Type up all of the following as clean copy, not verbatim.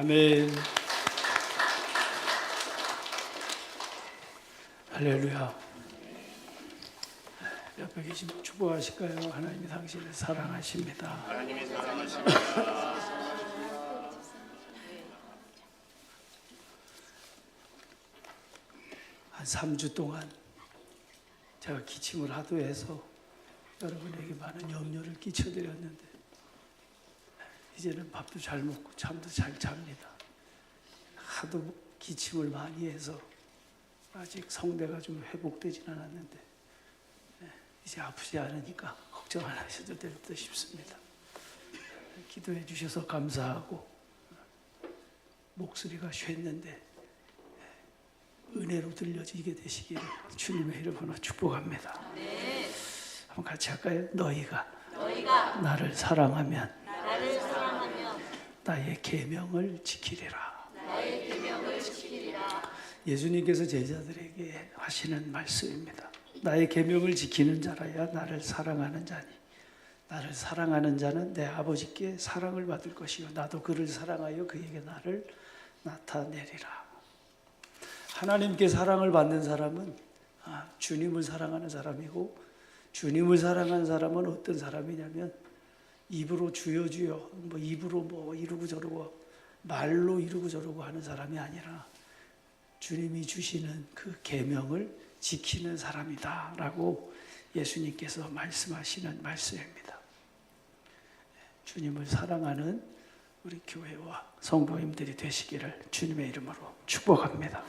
아멘. 할렐루야. 옆에 계신 분 축복하실까요? 하나님이 당신을 사랑하십니다. 하나님이 사랑하십니다. 한 3주 동안 제가 기침을 하도 해서 여러분에게 많은 염려를 끼쳐드렸는데 이제는 밥도 잘 먹고 잠도 잘 잡니다. 하도 기침을 많이 해서 아직 성대가 좀 회복되진 않았는데 이제 아프지 않으니까 걱정 안 하셔도 될 듯 싶습니다. 기도해 주셔서 감사하고 목소리가 쉰는데 은혜로 들려지게 되시기를 주님의 이름으로 축복합니다. 네. 한번 같이 할까요? 너희가 나를 나를 사랑하면 사랑하면 나의 계명을 지키리라. 나의 계명을 지키리라. 예수님께서 제자들에게 하시는 말씀입니다. 나의 계명을 지키는 자라야 나를 사랑하는 자니 나를 사랑하는 자는 내 아버지께 사랑을 받을 것이요 나도 그를 사랑하여 그에게 나를 나타내리라. 하나님께 사랑을 받는 사람은 주님을 사랑하는 사람이고, 주님을 사랑하는 사람은 어떤 사람이냐면 입으로 주여 주여 입으로 뭐 이러고 저러고 말로 이러고 저러고 하는 사람이 아니라 주님이 주시는 그 계명을 지키는 사람이다라고 예수님께서 말씀하시는 말씀입니다. 주님을 사랑하는 우리 교회와 성도님들이 되시기를 주님의 이름으로 축복합니다.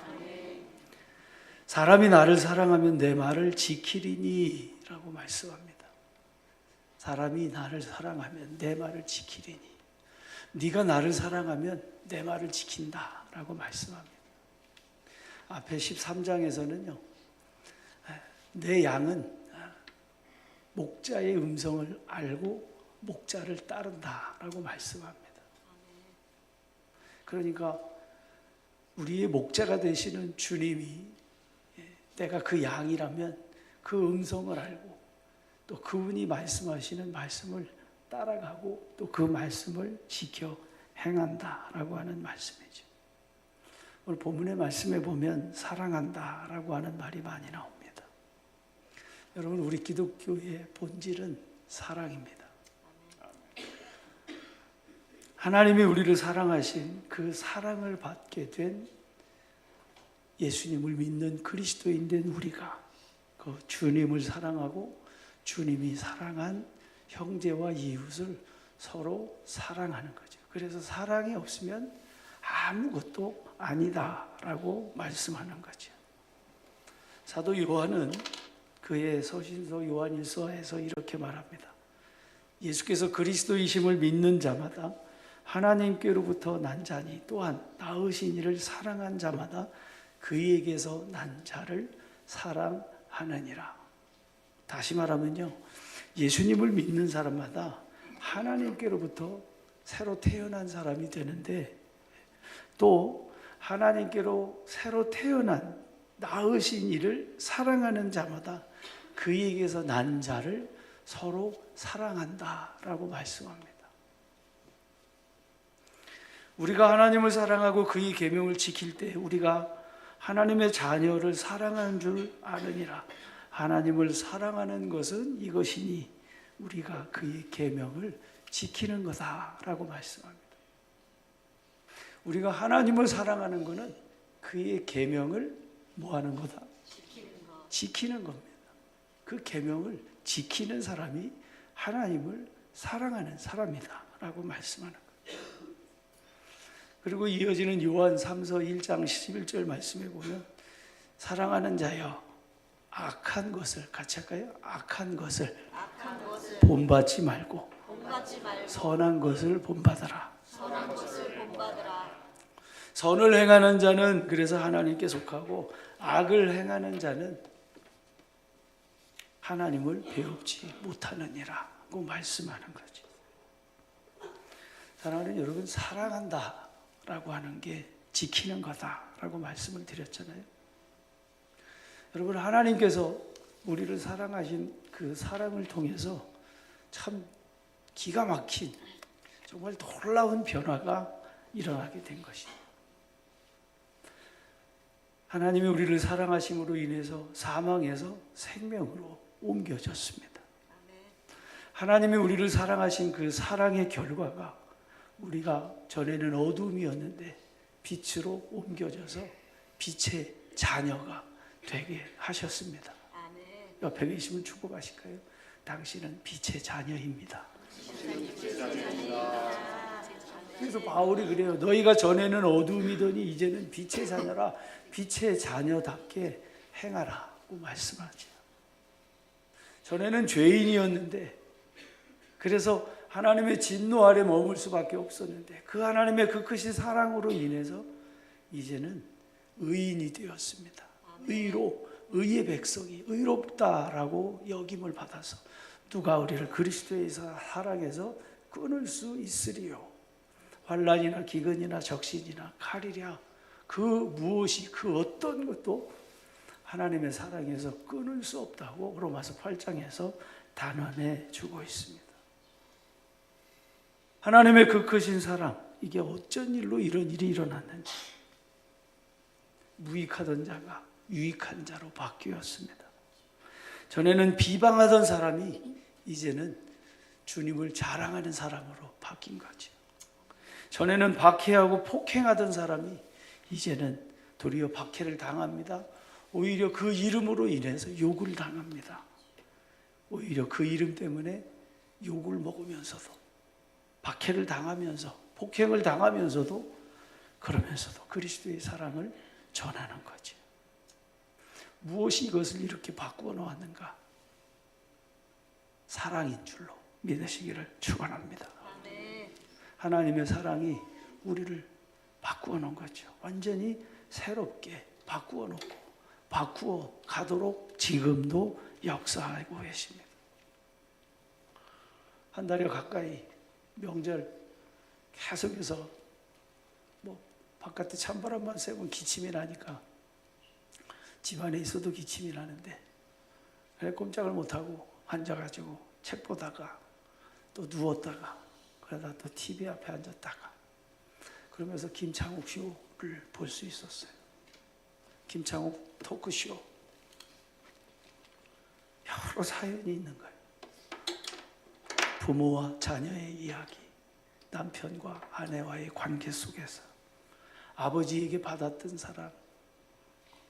사람이 나를 사랑하면 내 말을 지키리니 라고 말씀합니다. 사람이 나를 사랑하면 내 말을 지키리니, 네가 나를 사랑하면 내 말을 지킨다 라고 말씀합니다. 앞에 13장에서는요 내 양은 목자의 음성을 알고 목자를 따른다 라고 말씀합니다. 그러니까 우리의 목자가 되시는 주님이 내가 그 양이라면 그 음성을 알고 또 그분이 말씀하시는 말씀을 따라가고 또 그 말씀을 지켜 행한다라고 하는 말씀이죠. 오늘 본문의 말씀에 보면 사랑한다라고 하는 말이 많이 나옵니다. 여러분, 우리 기독교의 본질은 사랑입니다. 하나님이 우리를 사랑하신 그 사랑을 받게 된 예수님을 믿는 그리스도인된 우리가 그 주님을 사랑하고 주님이 사랑한 형제와 이웃을 서로 사랑하는 거죠. 그래서 사랑이 없으면 아무것도 아니다라고 말씀하는 거죠. 사도 요한은 그의 서신서 요한일서에서 이렇게 말합니다. 예수께서 그리스도이심을 믿는 자마다 하나님께로부터 난 자니 또한 낳으신 이를 사랑한 자마다 그에게서 난 자를 사랑하느니라. 다시 말하면요, 예수님을 믿는 사람마다 하나님께로부터 새로 태어난 사람이 되는데, 또 하나님께로 새로 태어난 낳으신 이를 사랑하는 자마다 그에게서 난 자를 서로 사랑한다라고 말씀합니다. 우리가 하나님을 사랑하고 그의 계명을 지킬 때 우리가 하나님의 자녀를 사랑하는 줄 아느니라. 하나님을 사랑하는 것은 이것이니 우리가 그의 계명을 지키는 거다라고 말씀합니다. 우리가 하나님을 사랑하는 것은 그의 계명을 뭐하는 거다? 지키는 겁니다. 그 계명을 지키는 사람이 하나님을 사랑하는 사람이다라고 말씀하는 거예요. 그리고 이어지는 요한 3서 1장 11절 말씀에 보면 사랑하는 자여 악한 것을 같이 할까요? 악한 것을 본받지 말고 선한 것을 본받아라. 선을 행하는 자는 그래서 하나님께 속하고 악을 행하는 자는 하나님을 배웁지 못하느니라고 말씀하는 거죠. 사랑하는 여러분, 사랑한다라고 하는 게 지키는 거다라고 말씀을 드렸잖아요. 여러분, 하나님께서 우리를 사랑하신 그 사랑을 통해서 참 기가 막힌 정말 놀라운 변화가 일어나게 된 것입니다. 하나님이 우리를 사랑하심으로 인해서 사망에서 생명으로 옮겨졌습니다. 하나님이 우리를 사랑하신 그 사랑의 결과가 우리가 전에는 어둠이었는데 빛으로 옮겨져서 빛의 자녀가 되게 하셨습니다. 옆에 계시면 축복하실까요? 당신은 빛의 자녀입니다. 그래서 바울이 그래요. 너희가 전에는 어둠이더니 이제는 빛의 자녀라. 빛의 자녀답게 행하라고 말씀하죠. 전에는 죄인이었는데 그래서 하나님의 진노 아래 머물 수밖에 없었는데 그 하나님의 그 크신 사랑으로 인해서 이제는 의인이 되었습니다. 의의 백성이 의롭다라고 여김을 받아서 누가 우리를 그리스도의 사랑에서 끊을 수 있으리요. 환난이나 기근이나 적신이나 칼이랴 그 무엇이 그 어떤 것도 하나님의 사랑에서 끊을 수 없다고 로마서 8장에서 단언해 주고 있습니다. 하나님의 그 크신 사랑, 이게 어쩐 일로 이런 일이 일어났는지 무익하던 자가 유익한 자로 바뀌었습니다. 전에는 비방하던 사람이 이제는 주님을 자랑하는 사람으로 바뀐 거죠. 전에는 박해하고 폭행하던 사람이 이제는 도리어 박해를 당합니다. 오히려 그 이름으로 인해서 욕을 당합니다. 오히려 그 이름 때문에 욕을 먹으면서도 박해를 당하면서 폭행을 당하면서도 그러면서도 그리스도의 사랑을 전하는 거죠. 무엇이 이것을 이렇게 바꾸어 놓았는가? 사랑인 줄로 믿으시기를 축원합니다. 하나님의 사랑이 우리를 바꾸어 놓은 거죠. 완전히 새롭게 바꾸어 놓고 바꾸어 가도록 지금도 역사하고 계십니다. 한 달여 가까이 명절 계속해서 바깥에 찬바람만 쐬면 기침이 나니까 집안에 있어도 기침이 나는데 꼼짝을 못하고 앉아가지고 책 보다가 또 누웠다가 그러다 또 TV 앞에 앉았다가 그러면서 김창욱 쇼를 볼 수 있었어요. 김창욱 토크쇼. 여러 사연이 있는 거예요. 부모와 자녀의 이야기, 남편과 아내와의 관계 속에서 아버지에게 받았던 사랑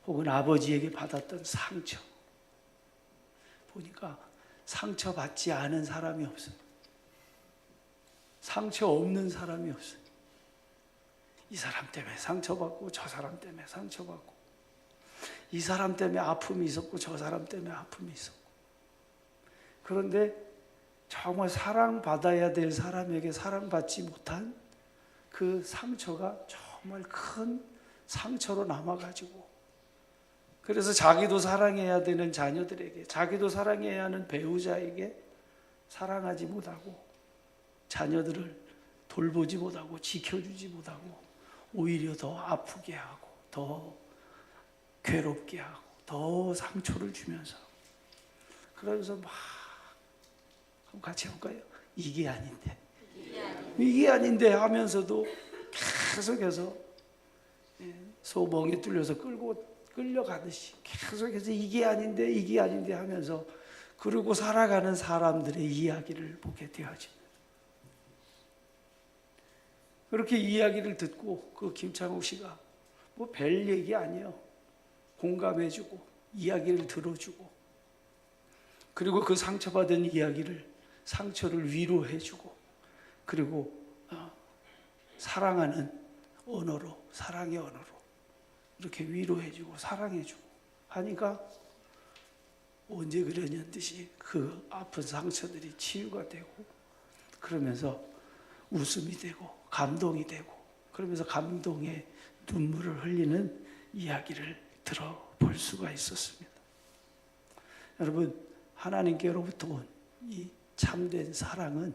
혹은 아버지에게 받았던 상처, 보니까 상처받지 않은 사람이 없어요. 상처 없는 사람이 없어요. 이 사람 때문에 상처받고 저 사람 때문에 상처받고 이 사람 때문에 아픔이 있었고 저 사람 때문에 아픔이 있었고 그런데 정말 사랑받아야 될 사람에게 사랑받지 못한 그 상처가 정말 큰 상처로 남아가지고 그래서 자기도 사랑해야 되는 자녀들에게 자기도 사랑해야 하는 배우자에게 사랑하지 못하고 자녀들을 돌보지 못하고 지켜주지 못하고 오히려 더 아프게 하고 더 괴롭게 하고 더 상처를 주면서 그러면서 막 같이 해볼까요? 이게 아닌데 하면서도 계속해서 소멍에 뚫려서 끌려가듯이 계속해서 이게 아닌데 하면서 그러고 살아가는 사람들의 이야기를 보게 되어집니다. 그렇게 이야기를 듣고 그 김창욱 씨가 뭐 별 얘기 아니에요. 공감해주고 이야기를 들어주고 그리고 그 상처받은 상처를 위로해주고 그리고 사랑하는 언어로 사랑의 언어로 이렇게 위로해주고 사랑해주고 하니까 언제 그러냐는 듯이 그 아픈 상처들이 치유가 되고 그러면서 웃음이 되고 감동이 되고 그러면서 감동의 눈물을 흘리는 이야기를 들어볼 수가 있었습니다. 여러분 하나님께로부터 온 이 참된 사랑은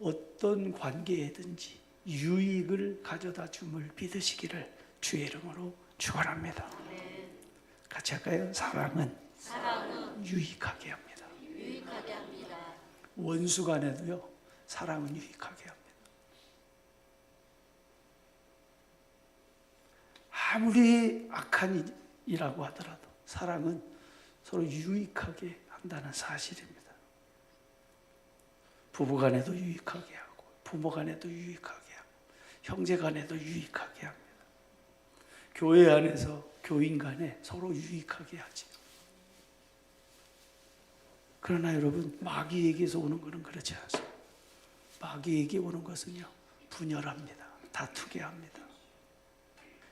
어떤 관계에든지 유익을 가져다 줌을 믿으시기를 주의 이름으로 축원합니다. 같이 할까요? 사랑은 유익하게 합니다. 원수 간에도요 사랑은 유익하게 합니다. 아무리 악한 일이라고 하더라도 사랑은 서로 유익하게 한다는 사실입니다. 부부간에도 유익하게 하고 부모간에도 유익하게 하고 형제간에도 유익하게 합니다. 교회 안에서 교인간에 서로 유익하게 하죠. 그러나 여러분, 마귀에게서 오는 것은 그렇지 않습니다. 마귀에게 오는 것은요, 분열합니다. 다투게 합니다.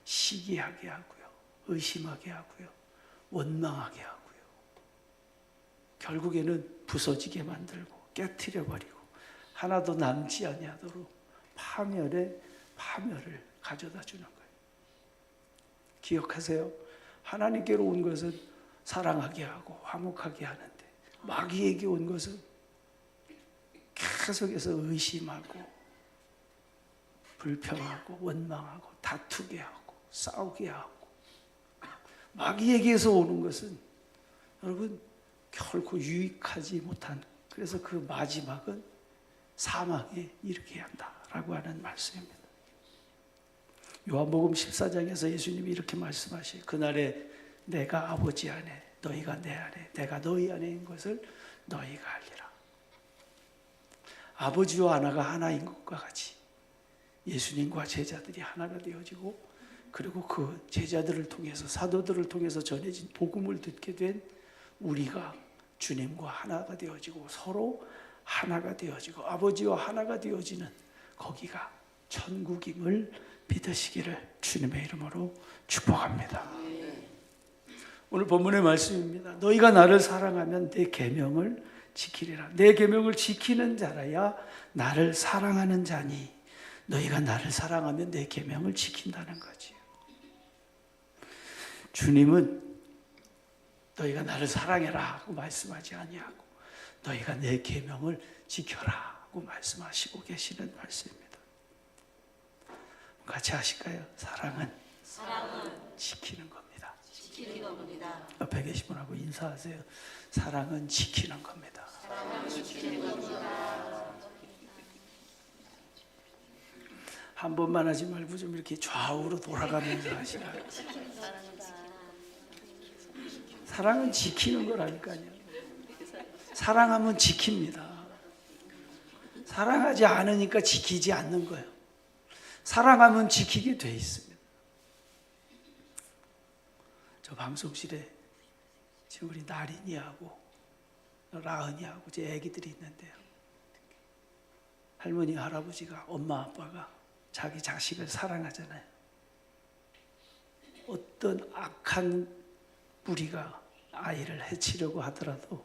시기하게 하고요, 의심하게 하고요, 원망하게 하고요. 결국에는 부서지게 만들고 깨트려 버리고 하나도 남지 아니하도록 파멸을 가져다 주는 거예요. 기억하세요. 하나님께로 온 것은 사랑하게 하고 화목하게 하는데 마귀에게 온 것은 계속해서 의심하고 불평하고 원망하고 다투게 하고 싸우게 하고. 마귀에게서 오는 것은 여러분 결코 유익하지 못한, 그래서 그 마지막은 사망에 이르게 한다라고 하는 말씀입니다. 요한복음 14장에서 예수님이 이렇게 말씀하시요, 그날에 내가 아버지 안에 너희가 내 안에 내가 너희 안에인 것을 너희가 알리라. 아버지와 하나가 하나인 것과 같이 예수님과 제자들이 하나가 되어지고, 그리고 그 제자들을 통해서 사도들을 통해서 전해진 복음을 듣게 된 우리가 주님과 하나가 되어지고 서로 하나가 되어지고 아버지와 하나가 되어지는 거기가 천국임을 믿으시기를 주님의 이름으로 축복합니다. 오늘 본문의 말씀입니다. 너희가 나를 사랑하면 내 계명을 지키리라. 내 계명을 지키는 자라야 나를 사랑하는 자니, 너희가 나를 사랑하면 내 계명을 지킨다는 거지. 주님은 너희가 나를 사랑해라 하고 말씀하지 아니하고 너희가 내 계명을 지켜라 하고 말씀하시고 계시는 말씀입니다. 같이 하실까요? 사랑은 지키는 겁니다. 지키는 겁니다. 옆에 계신 분하고 인사하세요. 사랑은 지키는 겁니다. 사랑은 지키는 겁니다. 한 번만 하지 말고 좀 이렇게 좌우로 돌아가면서 하시라. 사랑은 지키는 거라니까요. 사랑하면 지킵니다. 사랑하지 않으니까 지키지 않는 거예요. 사랑하면 지키게 돼 있습니다. 저 방송실에 지금 우리 나린이하고 라은이하고 제 애기들이 있는데요. 할머니 할아버지가, 엄마 아빠가 자기 자식을 사랑하잖아요. 어떤 악한 무리가 아이를 해치려고 하더라도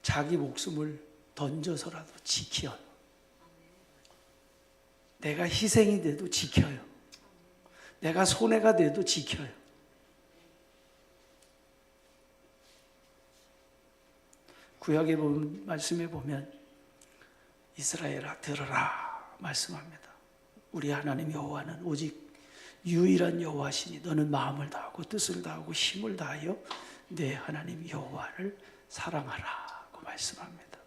자기 목숨을 던져서라도 지켜요. 내가 희생이 돼도 지켜요. 내가 손해가 돼도 지켜요. 구약에 보면, 말씀에 보면 이스라엘아 들으라 말씀합니다. 우리 하나님 여호와는 오직 유일한 여호와시니 너는 마음을 다하고 뜻을 다하고 힘을 다하여 내 하나님 여호와를 사랑하라고 말씀합니다.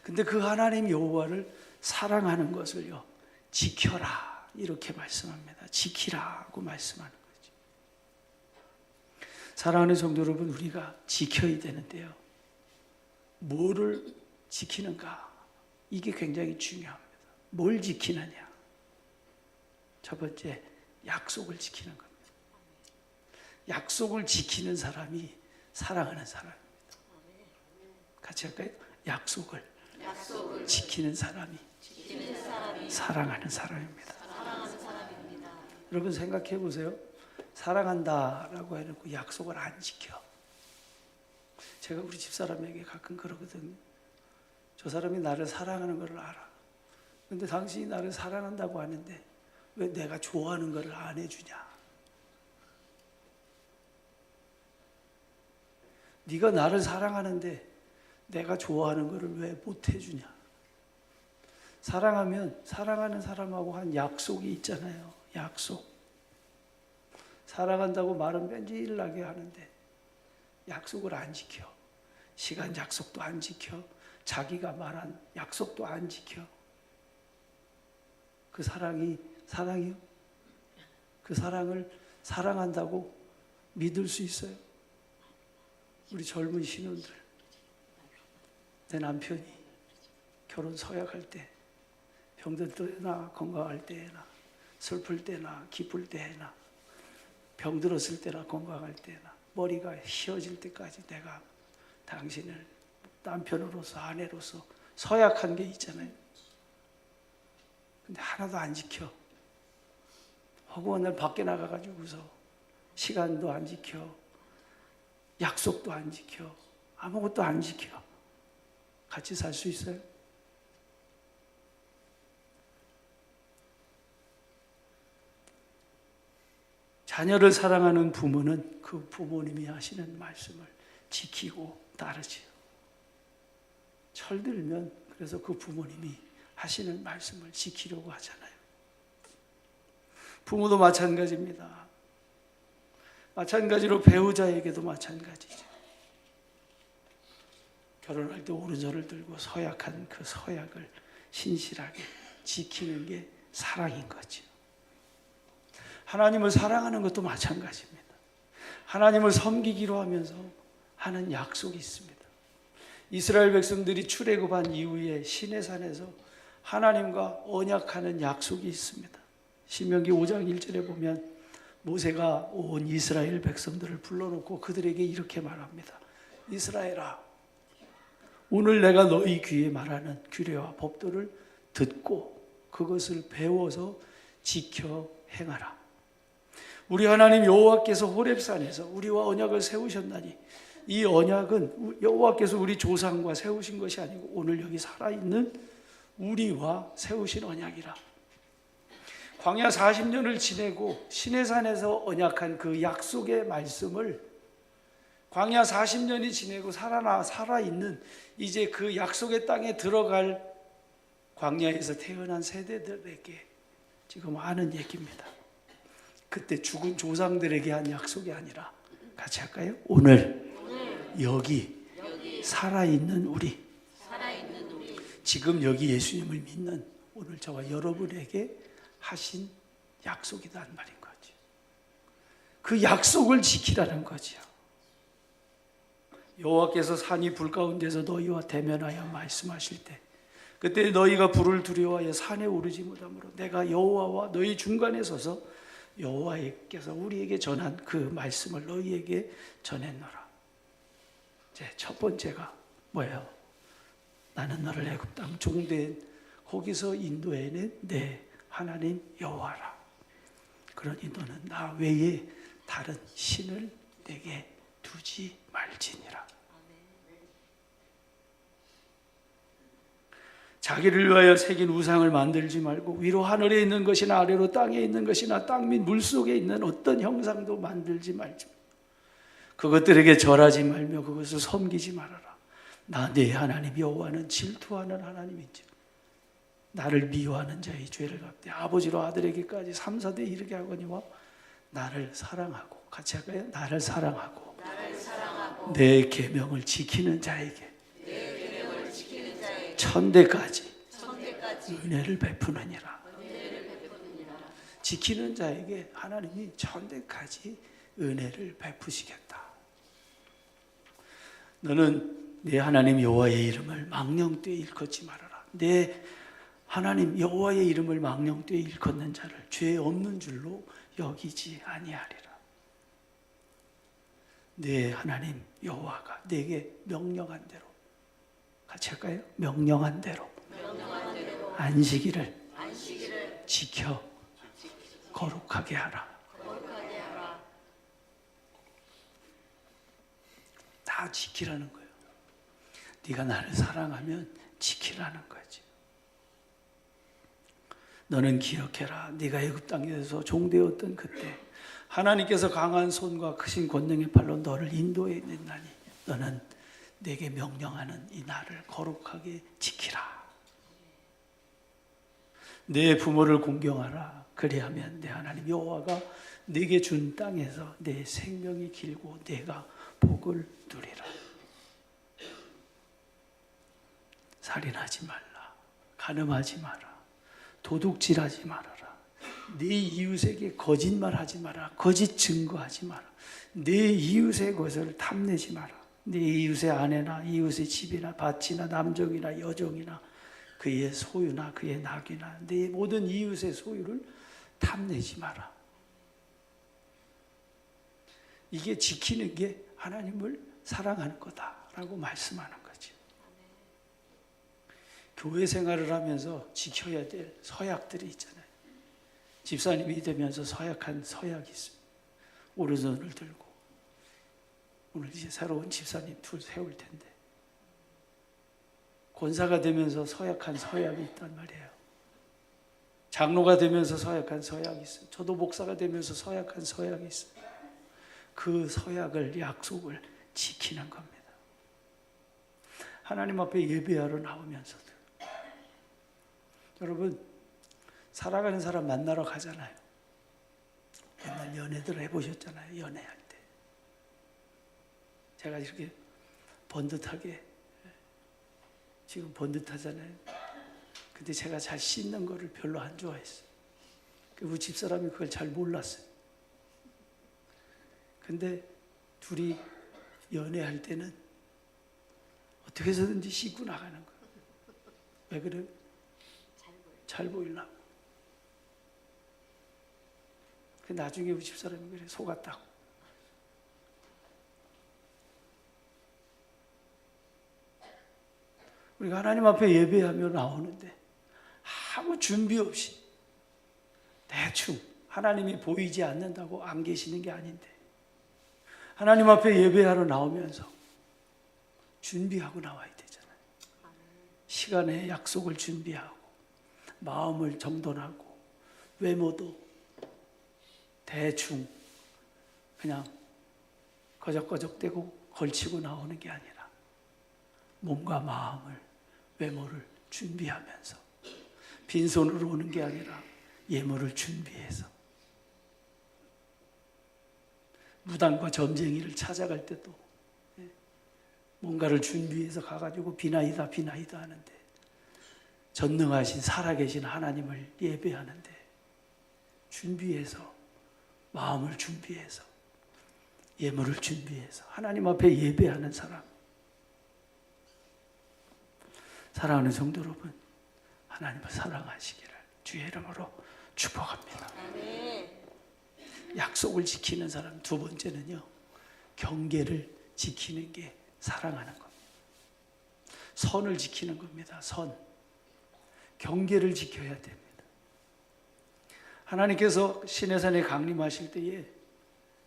근데 그 하나님 여호와를 사랑하는 것을요, 지켜라 이렇게 말씀합니다. 지키라고 말씀하는 거죠. 사랑하는 성도 여러분, 우리가 지켜야 되는데요, 뭐를 지키는가, 이게 굉장히 중요합니다. 뭘 지키느냐. 첫 번째, 약속을 지키는 겁니다. 약속을 지키는 사람이 사랑하는 사람입니다. 같이 할까요? 약속을 지키는 사람이 사랑하는 사람입니다. 여러분 생각해 보세요. 사랑한다라고 해놓고 약속을 안 지켜. 제가 우리 집사람에게 가끔 그러거든요. 저 사람이 나를 사랑하는 걸 알아. 근데 당신이 나를 사랑한다고 하는데 왜 내가 좋아하는 걸 안 해주냐? 네가 나를 사랑하는데 내가 좋아하는 걸 왜 못 해주냐? 사랑하면 사랑하는 사람하고 한 약속이 있잖아요. 약속. 사랑한다고 말은 뺀질나게 하는데 약속을 안 지켜. 시간 약속도 안 지켜. 자기가 말한 약속도 안 지켜. 그 사랑이요? 그 사랑을 사랑한다고 믿을 수 있어요? 우리 젊은 신혼들, 내 남편이 결혼 서약할 때 병들 때나 건강할 때나 슬플 때나 기쁠 때나 병들었을 때나 건강할 때나 머리가 휘어질 때까지 내가 당신을 남편으로서 아내로서 서약한 게 있잖아요. 근데 하나도 안 지켜. 허구한 날 밖에 나가가지고서 시간도 안 지켜, 약속도 안 지켜, 아무것도 안 지켜. 같이 살 수 있어요? 자녀를 사랑하는 부모는 그 부모님이 하시는 말씀을 지키고 따르지요. 철들면 그래서 그 부모님이 하시는 말씀을 지키려고 하잖아요. 부모도 마찬가지입니다. 마찬가지로 배우자에게도 마찬가지죠. 결혼할 때 오른손을 들고 서약한 그 서약을 신실하게 지키는 게 사랑인 거죠. 하나님을 사랑하는 것도 마찬가지입니다. 하나님을 섬기기로 하면서 하는 약속이 있습니다. 이스라엘 백성들이 출애굽한 이후에 시내산에서 하나님과 언약하는 약속이 있습니다. 신명기 5장 1절에 보면 모세가 온 이스라엘 백성들을 불러놓고 그들에게 이렇게 말합니다. 이스라엘아, 오늘 내가 너희 귀에 말하는 규례와 법도를 듣고 그것을 배워서 지켜 행하라. 우리 하나님 여호와께서 호렙산에서 우리와 언약을 세우셨나니 이 언약은 여호와께서 우리 조상과 세우신 것이 아니고 오늘 여기 살아있는 우리와 세우신 언약이라. 광야 40년을 지내고 시내산에서 언약한 그 약속의 말씀을 광야 40년이 지내고 살아있는 이제 그 약속의 땅에 들어갈 광야에서 태어난 세대들에게 지금 하는 얘기입니다. 그때 죽은 조상들에게 한 약속이 아니라 같이 할까요? 오늘 여기 살아있는 우리, 지금 여기 예수님을 믿는 오늘 저와 여러분에게 하신 약속이란 말인 거죠. 그 약속을 지키라는 거죠. 여호와께서 산이 불 가운데서 너희와 대면하여 말씀하실 때 그때 너희가 불을 두려워하여 산에 오르지 못하므로 내가 여호와와 너희 중간에 서서 여호와께서 우리에게 전한 그 말씀을 너희에게 전했노라. 이제 첫 번째가 뭐예요? 나는 너를 애굽 땅 종된 거기서 인도해낸 내 하나님 여호와라. 그러니 너는 나 외에 다른 신을 내게 두지 말지니라. 자기를 위하여 새긴 우상을 만들지 말고 위로 하늘에 있는 것이나 아래로 땅에 있는 것이나 땅 및 물속에 있는 어떤 형상도 만들지 말지. 그것들에게 절하지 말며 그것을 섬기지 말아라. 나 네 하나님 여호와는 질투하는 하나님이지. 나를 미워하는 자의 죄를 갚되 아버지로 아들에게까지 3, 4대 이르게 하거니와 나를 사랑하고 같이 할까요? 나를 사랑하고 내 계명을 지키는 자에게 천대까지 은혜를 베푸느니라. 지키는 자에게 하나님이 천대까지 은혜를 베푸시겠다. 너는 내 하나님 여호와의 이름을 망령되이 일컫지 말아라. 내 하나님 여호와의 이름을 망령되이 일컫는 자를 죄 없는 줄로 여기지 아니하리라. 내 하나님 여호와가 내게 명령한 대로 같이 할까요? 명령한 대로 안식일을 지켜 거룩하게 하라. 다 지키라는 거예요. 네가 나를 사랑하면 지키라는 거지. 너는 기억해라. 네가 애굽 땅에서 종되었던 그때 하나님께서 강한 손과 크신 권능의 팔로 너를 인도해 냈나니 너는 내게 명령하는 이 날을 거룩하게 지키라. 내 부모를 공경하라. 그리하면 내 하나님 여호와가 네게 준 땅에서 내 생명이 길고 내가 복을 누리라. 살인하지 말라. 간음하지 마라. 도둑질하지 말아라. 네 이웃에게 거짓말하지 마라. 거짓 증거하지 마라. 네 이웃의 것을 탐내지 마라. 네 이웃의 아내나 이웃의 집이나 밭이나 남종이나 여종이나 그의 소유나 그의 낙이나 네 모든 이웃의 소유를 탐내지 마라. 이게 지키는 게 하나님을 사랑하는 거다라고 말씀하는 거죠. 교회 생활을 하면서 지켜야 될 서약들이 있잖아요. 집사님이 되면서 서약한 서약이 있습니다. 오른손을 들고 오늘 이제 새로운 집사님 둘 세울 텐데 권사가 되면서 서약한 서약이 있단 말이에요. 장로가 되면서 서약한 서약이 있어요. 저도 목사가 되면서 서약한 서약이 있어요. 그 서약을 약속을 지키는 겁니다. 하나님 앞에 예배하러 나오면서도 여러분 사랑하는 사람 만나러 가잖아요. 옛날 연애들 해보셨잖아요. 연애할 때 제가 이렇게 번듯하게 지금 번듯하잖아요. 근데 제가 잘 씻는 거를 별로 안 좋아했어요. 그 집사람이 그걸 잘 몰랐어요. 근데 둘이 연애할 때는 어떻게 해서든지 씻고 나가는 거예요. 왜 그래요? 잘 보이려고. 나중에 우리 집사람이 그래 속았다고. 우리가 하나님 앞에 예배하며 나오는데 아무 준비 없이 대충 하나님이 보이지 않는다고 안 계시는 게 아닌데 하나님 앞에 예배하러 나오면서 준비하고 나와야 되잖아요. 시간의 약속을 준비하고 마음을 정돈하고 외모도 대충 그냥 거적거적대고 걸치고 나오는 게 아니라 몸과 마음을 외모를 준비하면서 빈손으로 오는 게 아니라 예물을 준비해서 무당과 점쟁이를 찾아갈 때도 뭔가를 준비해서 가가지고 비나이다 비나이다 하는데 전능하신 살아계신 하나님을 예배하는데 준비해서 마음을 준비해서 예물을 준비해서 하나님 앞에 예배하는 사람. 사랑하는 성도 여러분, 하나님을 사랑하시기를 주의 이름으로 축복합니다. 약속을 지키는 사람. 두 번째는요, 경계를 지키는 게 사랑하는 겁니다. 선을 지키는 겁니다. 선. 경계를 지켜야 됩니다. 하나님께서 시내산에 강림하실 때에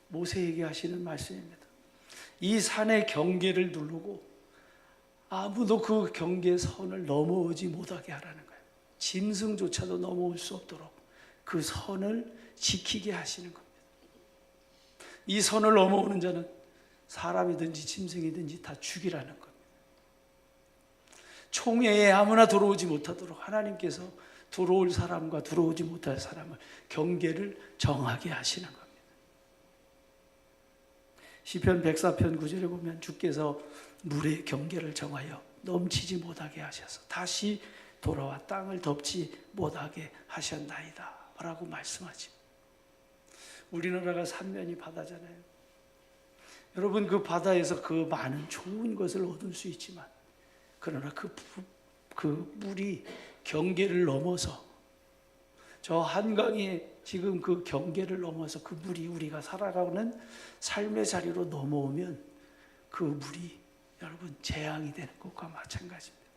모세에게 하시는 말씀입니다. 이 산의 경계를 누르고 아무도 그 경계 선을 넘어오지 못하게 하라는 거예요. 짐승조차도 넘어올 수 없도록 그 선을 지키게 하시는 겁니다. 이 선을 넘어오는 자는 사람이든지 짐승이든지 다 죽이라는 겁니다. 총회에 아무나 들어오지 못하도록 하나님께서 들어올 사람과 들어오지 못할 사람을 경계를 정하게 하시는 겁니다. 시편 104편 9절에 보면 주께서 물의 경계를 정하여 넘치지 못하게 하셔서 다시 돌아와 땅을 덮지 못하게 하셨나이다 라고 말씀하죠. 우리나라가 삼면이 바다잖아요. 여러분 그 바다에서 그 많은 좋은 것을 얻을 수 있지만 그러나 그 물이 경계를 넘어서 저 한강에 지금 그 경계를 넘어서 그 물이 우리가 살아가는 삶의 자리로 넘어오면 그 물이 여러분 재앙이 되는 것과 마찬가지입니다.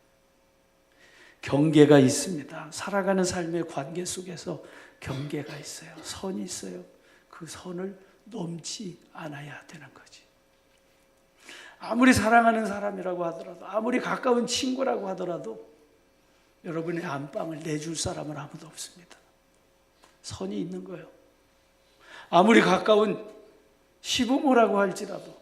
경계가 있습니다. 살아가는 삶의 관계 속에서 경계가 있어요. 선이 있어요. 그 선을 넘지 않아야 되는 거지. 아무리 사랑하는 사람이라고 하더라도 아무리 가까운 친구라고 하더라도 여러분의 안방을 내줄 사람은 아무도 없습니다. 선이 있는 거예요. 아무리 가까운 시부모라고 할지라도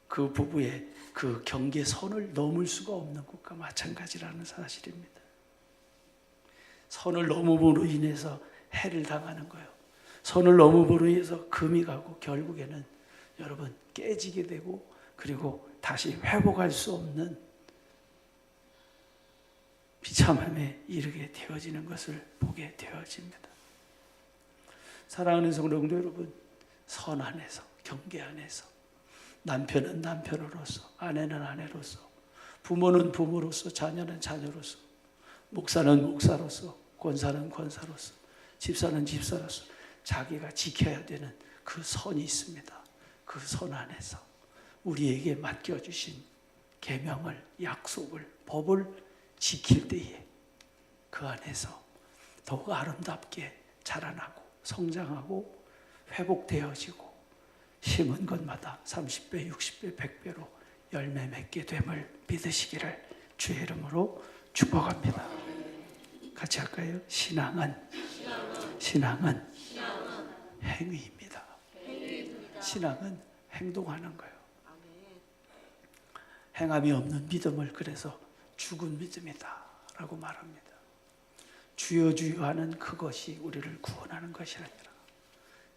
그 부부의 그 경계선을 넘을 수가 없는 것과 마찬가지라는 사실입니다. 선을 넘음으로 인해서 해를 당하는 거예요. 선을 넘음으로 인해서 금이 가고 결국에는 여러분 깨지게 되고 그리고 다시 회복할 수 없는 비참함에 이르게 되어지는 것을 보게 되어집니다. 사랑하는 성도 여러분, 선 안에서, 경계 안에서, 남편은 남편으로서, 아내는 아내로서, 부모는 부모로서, 자녀는 자녀로서, 목사는 목사로서, 권사는 권사로서, 집사는 집사로서 자기가 지켜야 되는 그 선이 있습니다. 그 선 안에서 우리에게 맡겨주신 계명을, 약속을, 법을 지킬 때에 그 안에서 더욱 아름답게 자라나고 성장하고 회복되어지고 심은 것마다 30배, 60배, 100배로 열매 맺게 됨을 믿으시기를 주의 이름으로 축복합니다. 같이 할까요? 신앙은 행위입니다. 신앙은 행동하는 거예요. 행함이 없는 믿음을 그래서 죽은 믿음이다 라고 말합니다. 주여 주여 하는 그것이 우리를 구원하는 것이 아니라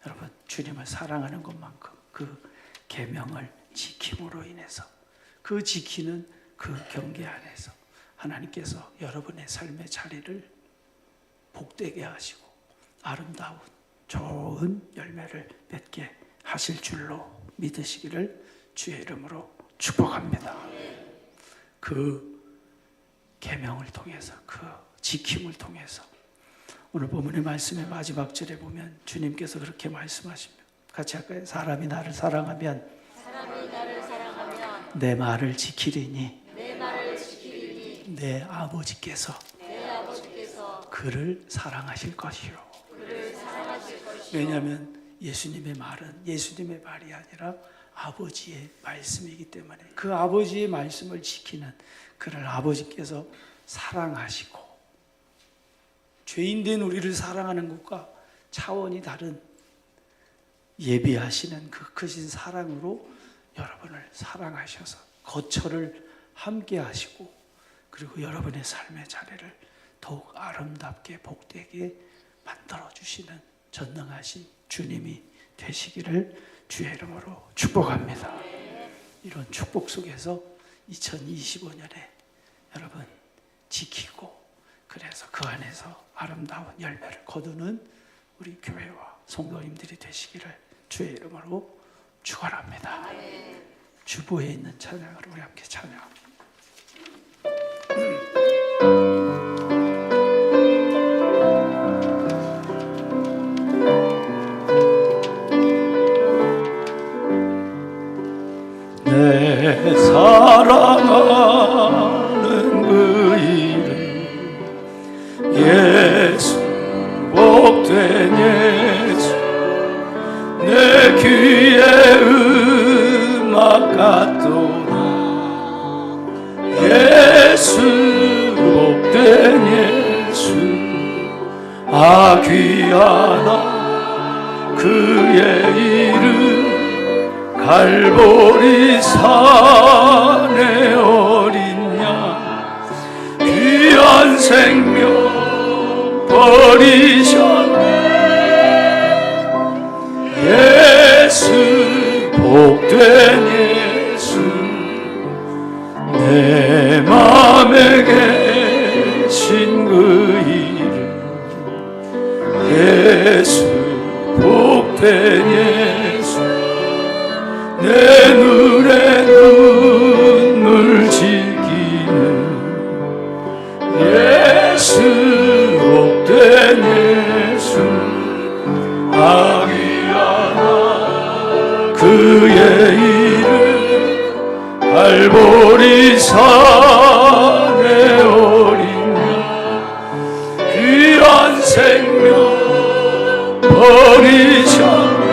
여러분, 주님을 사랑하는 것만큼 그 계명을 지킴으로 인해서, 그 지키는 그 경계 안에서 하나님께서 여러분의 삶의 자리를 복되게 하시고 아름다운 좋은 열매를 맺게 하실 줄로 믿으시기를 주의 이름으로 축복합니다. 그 계명을 통해서, 그 지킴을 통해서 오늘 본문의 말씀의 마지막 절에 보면 주님께서 그렇게 말씀하십니다. 같이 할까요? 사람이 나를 사랑하면 내 말을 지키리니 내 아버지께서 그를 사랑하실 것이요. 왜냐하면 예수님의 말은 예수님의 말이 아니라 아버지의 말씀이기 때문에 그 아버지의 말씀을 지키는 그를 아버지께서 사랑하시고, 죄인된 우리를 사랑하는 것과 차원이 다른 예비하시는 그 크신 사랑으로 여러분을 사랑하셔서 거처를 함께 하시고, 그리고 여러분의 삶의 자리를 더욱 아름답게 복되게 만들어주시는 전능하신 주님이 되시기를 주의 이름으로 축복합니다. 이런 축복 속에서 2025년에 여러분 지키고, 그래서 그 안에서 아름다운 열매를 거두는 우리 교회와 성도님들이 되시기를 주의 이름으로 축원합니다. 주보에 있는 찬양을 우리 함께 찬양합니다. 내 사랑하는 그 이름 예수, 복된 예수, 내 귀에 음악 같도다. 예수, 복된 예수, 아 귀하다 그의 이름. 갈보리 산에 어린 양 귀한 생명 버리셨네. 예수, 복된 예수, 내 맘에 계신 그 이름. 예수, 복된 예수, 내 눈에 눈물 지기는 예수, 복된 예수, 아 귀하다 그의 이름. 갈보리 산에 어린 양 귀한 생명 버리셨네.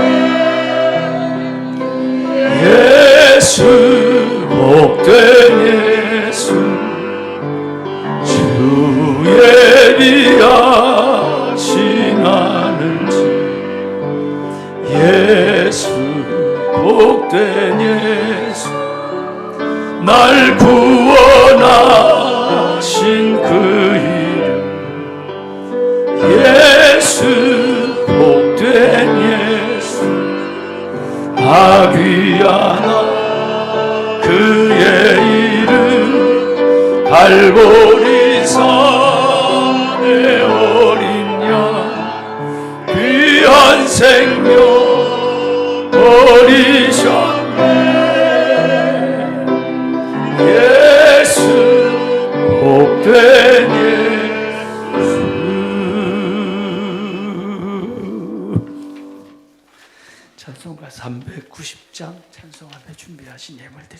예수, 복된 예수, 주 예비하신 하늘지. 예수, 복된 예수, 날 구원하신 그 이름. 예수, 복된 예수, 아 귀하나 그의 이름. 갈보리 산에 어린 양 귀한 버리셨네. 예수 복된 예수. 찬송가 390장 찬송 앞에 준비하신 예물 드리겠습니다.